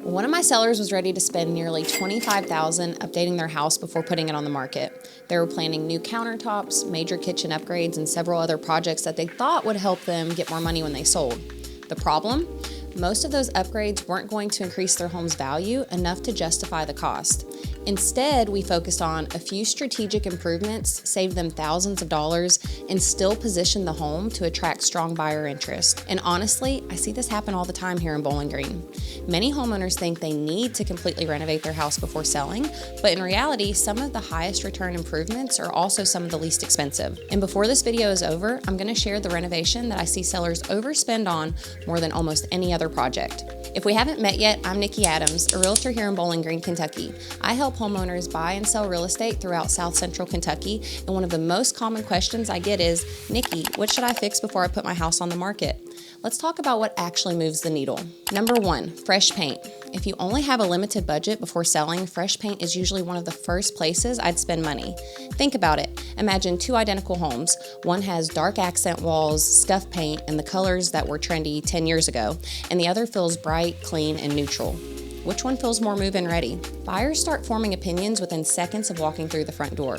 One of my sellers was ready to spend nearly $25,000 updating their house before putting it on the market. They were planning new countertops, major kitchen upgrades, and several other projects that they thought would help them get more money when they sold. The problem? Most of those upgrades weren't going to increase their home's value enough to justify the cost. Instead, we focused on a few strategic improvements, saved them thousands of dollars, and still positioned the home to attract strong buyer interest. And honestly, I see this happen all the time here in Bowling Green. Many homeowners think they need to completely renovate their house before selling, but in reality, some of the highest return improvements are also some of the least expensive. And before this video is over, I'm going to share the renovation that I see sellers overspend on more than almost any other project. If we haven't met yet, I'm Nikki Adams, a realtor here in Bowling Green, Kentucky. I help homeowners buy and sell real estate throughout South Central Kentucky, and one of the most common questions I get is, Nikki, what should I fix before I put my house on the market? Let's talk about what actually moves the needle. Number one, fresh paint. If you only have a limited budget before selling, fresh paint is usually one of the first places I'd spend money. Think about it. Imagine two identical homes. One has dark accent walls, scuff paint, and the colors that were trendy 10 years ago, and the other feels bright, clean, and neutral. Which one feels more move-in ready? Buyers start forming opinions within seconds of walking through the front door.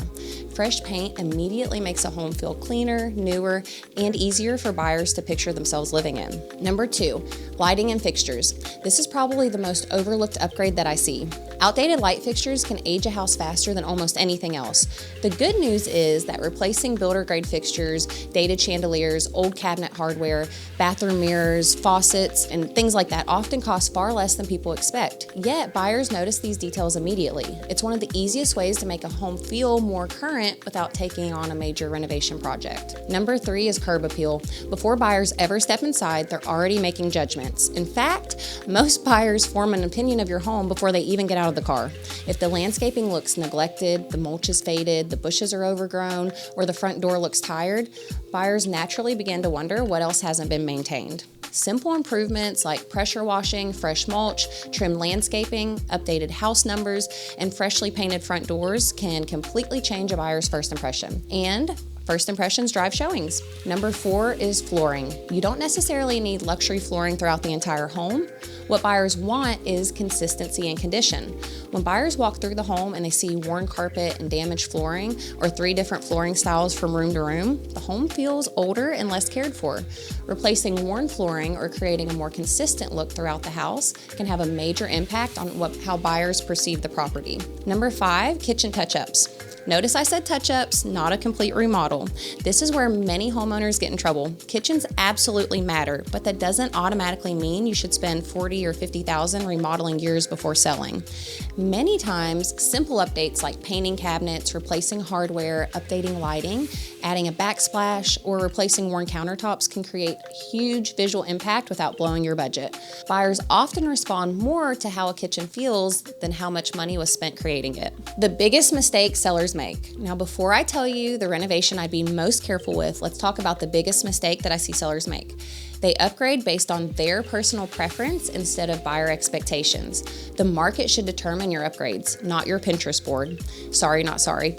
Fresh paint immediately makes a home feel cleaner, newer, and easier for buyers to picture themselves living in. Number two, lighting and fixtures. This is probably the most overlooked upgrade that I see. Outdated light fixtures can age a house faster than almost anything else. The good news is that replacing builder-grade fixtures, dated chandeliers, old cabinet hardware, bathroom mirrors, faucets, and things like that often cost far less than people expect. Yet, buyers notice these details immediately. It's one of the easiest ways to make a home feel more current without taking on a major renovation project. Number three is curb appeal. Before buyers ever step inside, they're already making judgments. In fact, most buyers form an opinion of your home before they even get out of the car. If the landscaping looks neglected, the mulch is faded, the bushes are overgrown, or the front door looks tired, buyers naturally begin to wonder what else hasn't been maintained. Simple improvements like pressure washing, fresh mulch, trimmed landscaping, updated house numbers, and freshly painted front doors can completely change a buyer's first impression. And first impressions drive showings. Number four is flooring. You don't necessarily need luxury flooring throughout the entire home. What buyers want is consistency and condition. When buyers walk through the home and they see worn carpet and damaged flooring or three different flooring styles from room to room, the home feels older and less cared for. Replacing worn flooring or creating a more consistent look throughout the house can have a major impact on how buyers perceive the property. Number five, kitchen touch-ups. Notice I said touch-ups, not a complete remodel. This is where many homeowners get in trouble. Kitchens absolutely matter, but that doesn't automatically mean you should spend $40,000 or $50,000 remodeling years before selling. Many times, simple updates like painting cabinets, replacing hardware, updating lighting, adding a backsplash, or replacing worn countertops can create huge visual impact without blowing your budget. Buyers often respond more to how a kitchen feels than how much money was spent creating it. The biggest mistake sellers make. Now, before I tell you the renovation I'd be most careful with, let's talk about the biggest mistake that I see sellers make. They upgrade based on their personal preference instead of buyer expectations. The market should determine your upgrades, not your Pinterest board. Sorry, not sorry.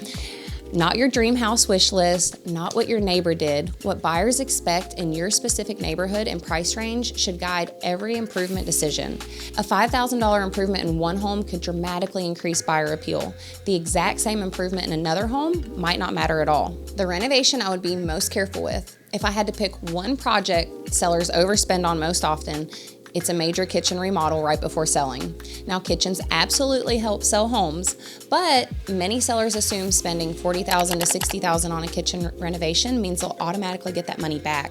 Not your dream house wish list, not what your neighbor did. What buyers expect in your specific neighborhood and price range should guide every improvement decision. A $5,000 improvement in one home could dramatically increase buyer appeal. The exact same improvement in another home might not matter at all. The renovation I would be most careful with. If I had to pick one project sellers overspend on most often, it's a major kitchen remodel right before selling. Now, kitchens absolutely help sell homes, but many sellers assume spending $40,000 to $60,000 on a kitchen renovation means they'll automatically get that money back.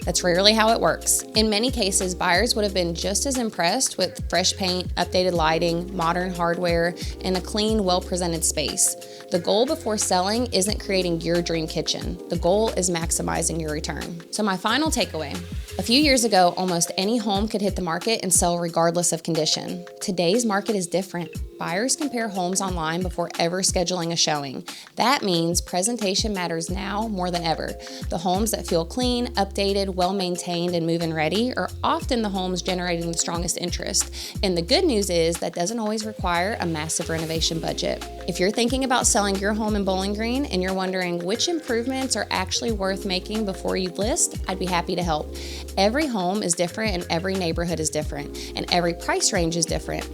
That's rarely how it works. In many cases, buyers would have been just as impressed with fresh paint, updated lighting, modern hardware, and a clean, well-presented space. The goal before selling isn't creating your dream kitchen. The goal is maximizing your return. So my final takeaway. A few years ago, almost any home could hit the market and sell regardless of condition. Today's market is different. Buyers compare homes online before ever scheduling a showing. That means presentation matters now more than ever. The homes that feel clean, updated, well-located, well-maintained, and move-in ready are often the homes generating the strongest interest. And the good news is that doesn't always require a massive renovation budget. If you're thinking about selling your home in Bowling Green and you're wondering which improvements are actually worth making before you list, I'd be happy to help. Every home is different and every neighborhood is different and every price range is different.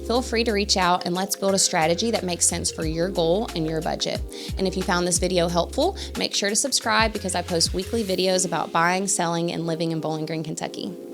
Feel free to reach out and let's build a strategy that makes sense for your goal and your budget. And if you found this video helpful, make sure to subscribe because I post weekly videos about buying, selling, and living in Bowling Green, Kentucky.